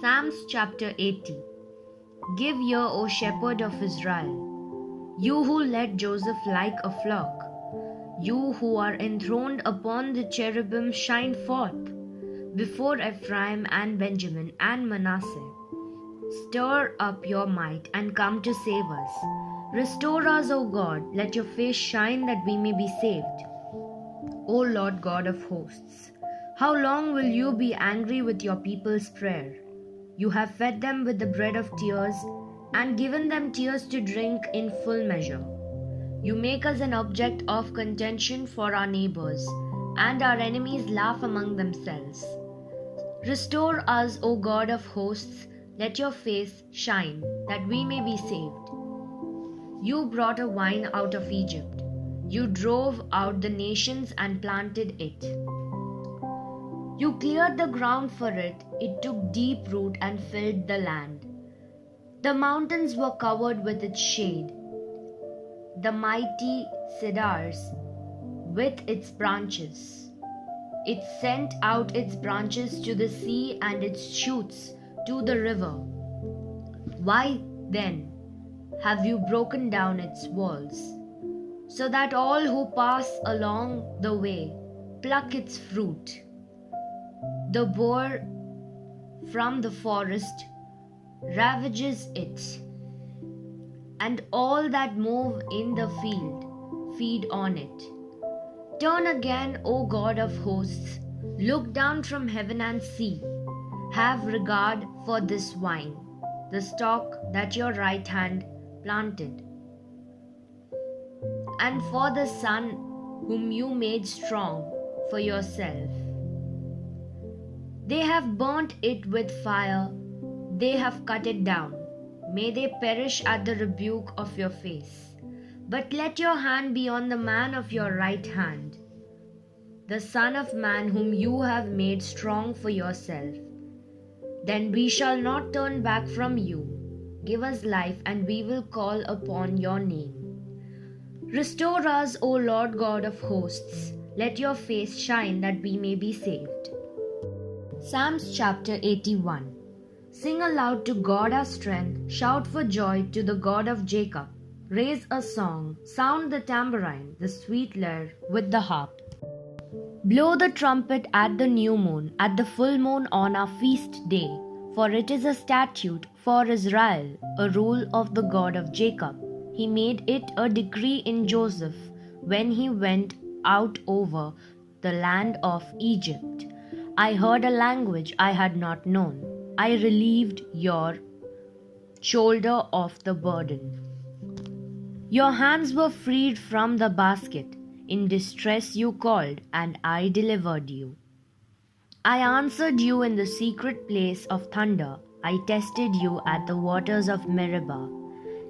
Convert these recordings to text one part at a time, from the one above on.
Psalms chapter 80. Give ear, O shepherd of Israel, you who led Joseph like a flock. You who are enthroned upon the cherubim, shine forth before Ephraim and Benjamin and Manasseh. Stir up your might and come to save us. Restore us, O God, let your face shine that we may be saved. O Lord God of hosts, how long will you be angry with your people's prayer? You have fed them with the bread of tears and given them tears to drink in full measure. You make us an object of contention for our neighbors, and our enemies laugh among themselves. Restore us, O God of hosts, let your face shine, that we may be saved. You brought a vine out of Egypt. You drove out the nations and planted it. You cleared the ground for it. It took deep root and filled the land. The mountains were covered with its shade. The mighty cedars with its branches. It sent out its branches to the sea and its shoots to the river. Why then have you broken down its walls, so that all who pass along the way pluck its fruit? The boar from the forest ravages it, and all that move in the field feed on it. Turn again, O God of hosts, look down from heaven and see. Have regard for this vine, the stalk that your right hand planted, and for the son whom you made strong for yourself. They have burnt it with fire, they have cut it down. May they perish at the rebuke of your face. But let your hand be on the man of your right hand, the Son of Man whom you have made strong for yourself. Then we shall not turn back from you. Give us life, and we will call upon your name. Restore us, O Lord God of hosts. Let your face shine that we may be saved. Psalms chapter 81. Sing aloud to God our strength, shout for joy to the God of Jacob. Raise a song, sound the tambourine, the sweet lyre with the harp. Blow the trumpet at the new moon, at the full moon on our feast day, for it is a statute for Israel, a rule of the God of Jacob. He made it a decree in Joseph when he went out over the land of Egypt. I heard a language I had not known. I relieved your shoulder of the burden. Your hands were freed from the basket. In distress you called, and I delivered you. I answered you in the secret place of thunder. I tested you at the waters of Meribah.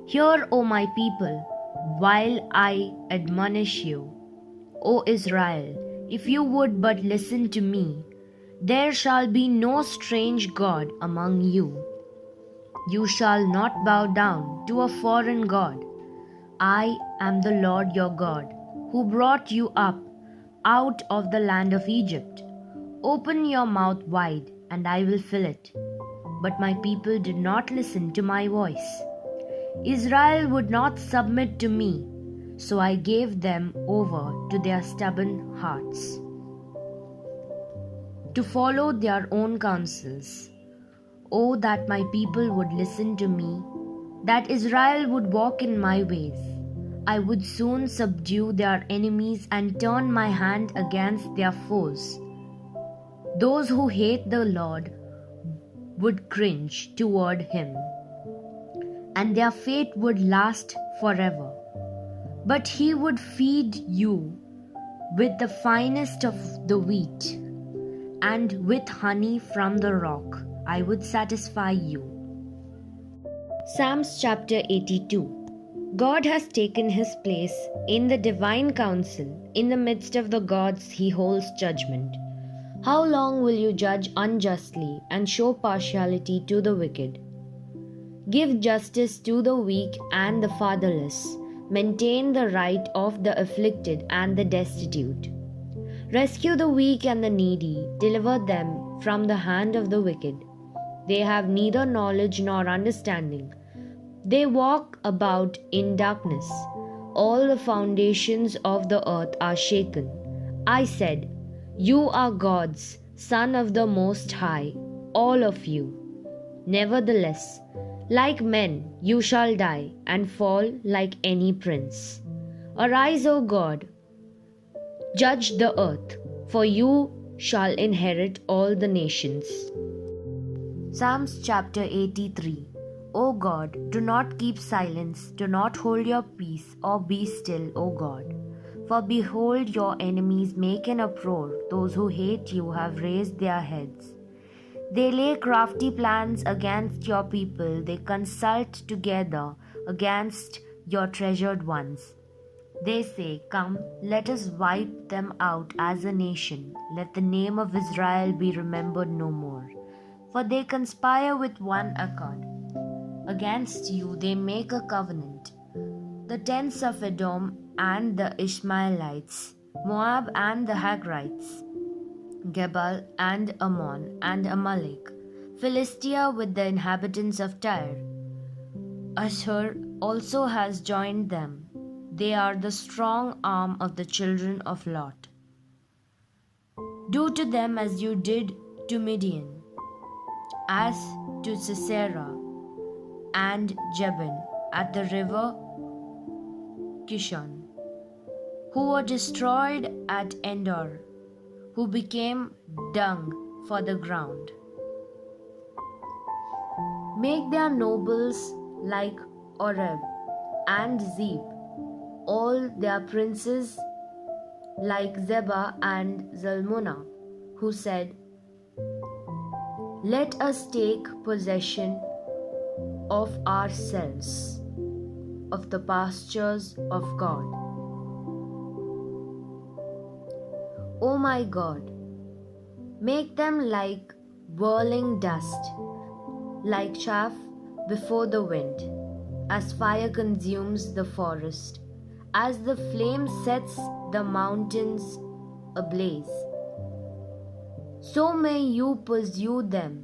Hear, O my people, while I admonish you. O Israel, if you would but listen to me, there shall be no strange god among you. You shall not bow down to a foreign god. I am the Lord your God, who brought you up out of the land of Egypt. Open your mouth wide, and I will fill it. But my people did not listen to my voice. Israel would not submit to me, so I gave them over to their stubborn hearts, to follow their own counsels. Oh, that my people would listen to me, that Israel would walk in my ways. I would soon subdue their enemies and turn my hand against their foes. Those who hate the Lord would cringe toward him, and their fate would last forever. But he would feed you with the finest of the wheat, and with honey from the rock I would satisfy you. Psalms chapter 82. God has taken his place in the divine council. In the midst of the gods he holds judgment. How long will you judge unjustly and show partiality to the wicked? Give justice to the weak and the fatherless. Maintain the right of the afflicted and the destitute. Rescue the weak and the needy, deliver them from the hand of the wicked. They have neither knowledge nor understanding. They walk about in darkness. All the foundations of the earth are shaken. I said, "You are gods, Son of the Most High, all of you." Nevertheless, like men, you shall die and fall like any prince. Arise, O God, judge the earth, for you shall inherit all the nations. Psalms chapter 83. O God, do not keep silence, do not hold your peace, or be still, O God. For behold, your enemies make an uproar, those who hate you have raised their heads. They lay crafty plans against your people, they consult together against your treasured ones. They say, "Come, let us wipe them out as a nation. Let the name of Israel be remembered no more." For they conspire with one accord. Against you they make a covenant. The tents of Edom and the Ishmaelites, Moab and the Hagrites, Gebal and Ammon and Amalek, Philistia with the inhabitants of Tyre. Ashur also has joined them. They are the strong arm of the children of Lot. Do to them as you did to Midian, as to Sisera and Jabin at the river Kishon, who were destroyed at Endor, who became dung for the ground. Make their nobles like Oreb and Zeb, all their princes like Zebah and Zalmunna, who said, "Let us take possession of ourselves, of the pastures of God." O my God, make them like whirling dust, like chaff before the wind, as fire consumes the forest, as the flame sets the mountains ablaze. So may you pursue them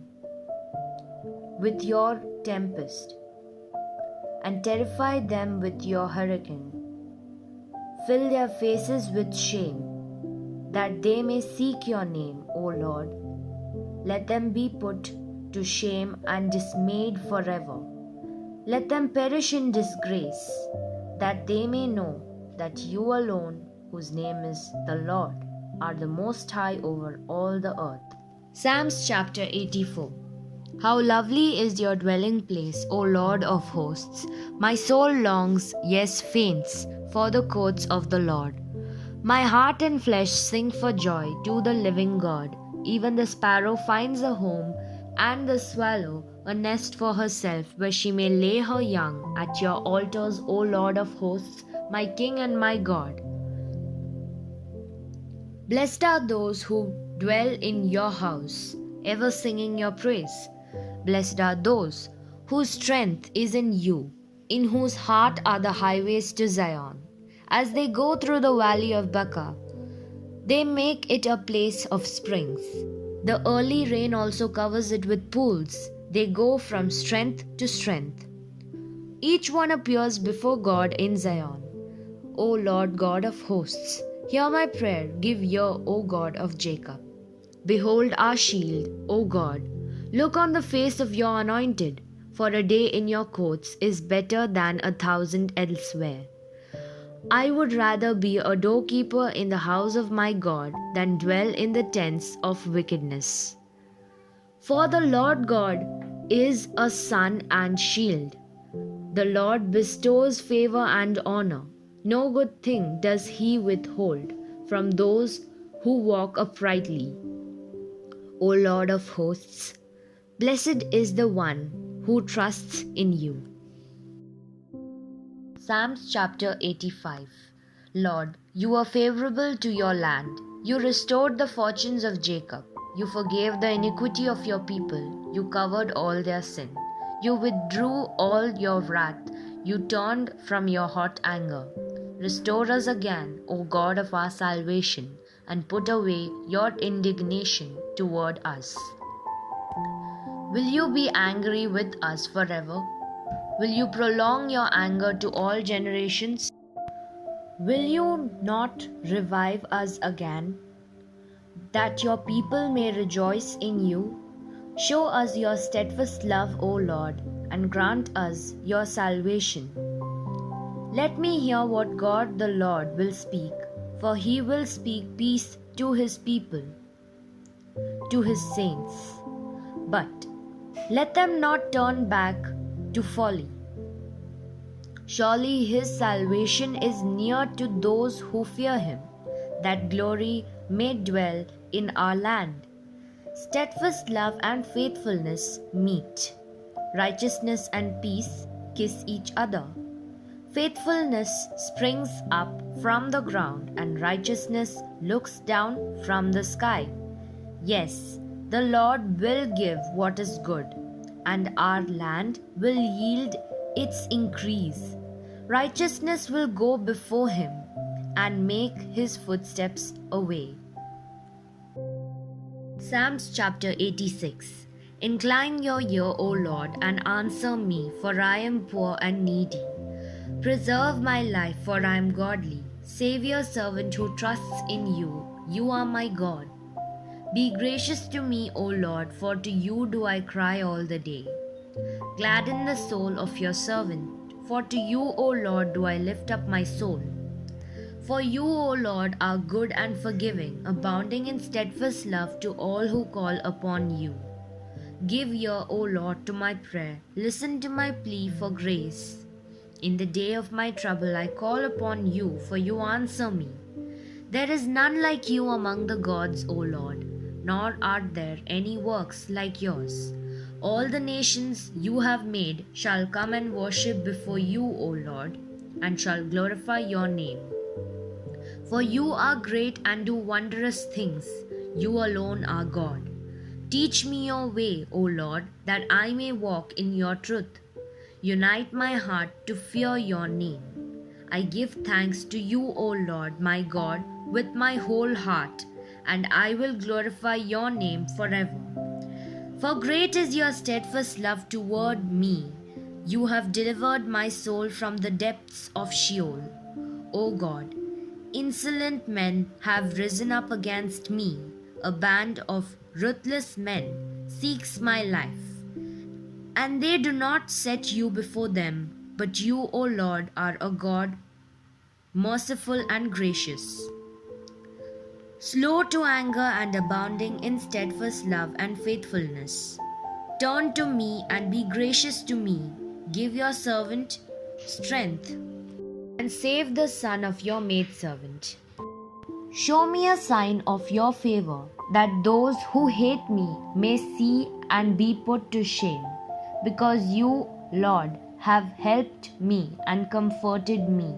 with your tempest and terrify them with your hurricane. Fill their faces with shame, that they may seek your name, O Lord. Let them be put to shame and dismayed forever. Let them perish in disgrace, that they may know that you alone, whose name is the Lord, are the Most High over all the earth. Psalms chapter 84. How lovely is your dwelling place, O Lord of hosts! My soul longs, yes faints, for the courts of the Lord. My heart and flesh sing for joy to the living God. Even the sparrow finds a home, and the swallow a nest for herself, where she may lay her young at your altars, O Lord of hosts, my King and my God. Blessed are those who dwell in your house, ever singing your praise. Blessed are those whose strength is in you, in whose heart are the highways to Zion. As they go through the valley of Baca, they make it a place of springs. The early rain also covers it with pools. They go from strength to strength. Each one appears before God in Zion. O Lord God of hosts, hear my prayer, give ear, O God of Jacob. Behold our shield, O God. Look on the face of your anointed, for a day in your courts is better than 1,000 elsewhere. I would rather be a doorkeeper in the house of my God than dwell in the tents of wickedness. For the Lord God is a sun and shield. The Lord bestows favor and honor. No good thing does he withhold from those who walk uprightly. O Lord of hosts, blessed is the one who trusts in you. Psalms chapter 85. Lord, you were favorable to your land. You restored the fortunes of Jacob. You forgave the iniquity of your people. You covered all their sin. You withdrew all your wrath. You turned from your hot anger. Restore us again, O God of our salvation, and put away your indignation toward us. Will you be angry with us forever? Will you prolong your anger to all generations? Will you not revive us again, that your people may rejoice in you? Show us your steadfast love, O Lord, and grant us your salvation. Let me hear what God the Lord will speak, for he will speak peace to his people, to his saints. But let them not turn back to folly. Surely his salvation is near to those who fear him, that glory may dwell in our land. Steadfast love and faithfulness meet. Righteousness and peace kiss each other. Faithfulness springs up from the ground, and righteousness looks down from the sky. Yes, the Lord will give what is good, and our land will yield its increase. Righteousness will go before him and make his footsteps a way. Psalms chapter 86. Incline your ear, O Lord, and answer me, for I am poor and needy. Preserve my life, for I am godly. Save your servant who trusts in you. You are my God. Be gracious to me, O Lord, for to you do I cry all the day. Gladden the soul of your servant, for to you, O Lord, do I lift up my soul. For you, O Lord, are good and forgiving, abounding in steadfast love to all who call upon you. Give ear, O Lord, to my prayer. Listen to my plea for grace. In the day of my trouble I call upon you, for you answer me. There is none like you among the gods, O Lord, nor are there any works like yours. All the nations you have made shall come and worship before you, O Lord, and shall glorify your name. For you are great and do wondrous things. You alone are God. Teach me your way, O Lord, that I may walk in your truth. Unite my heart to fear your name. I give thanks to you, O Lord, my God, with my whole heart, and I will glorify your name forever. For great is your steadfast love toward me. You have delivered my soul from the depths of Sheol. O God, insolent men have risen up against me. A band of ruthless men seeks my life. And they do not set you before them, but you, O Lord, are a God, merciful and gracious, slow to anger and abounding in steadfast love and faithfulness. Turn to me and be gracious to me. Give your servant strength, and save the son of your maidservant. Show me a sign of your favor, that those who hate me may see and be put to shame, because you, Lord, have helped me and comforted me.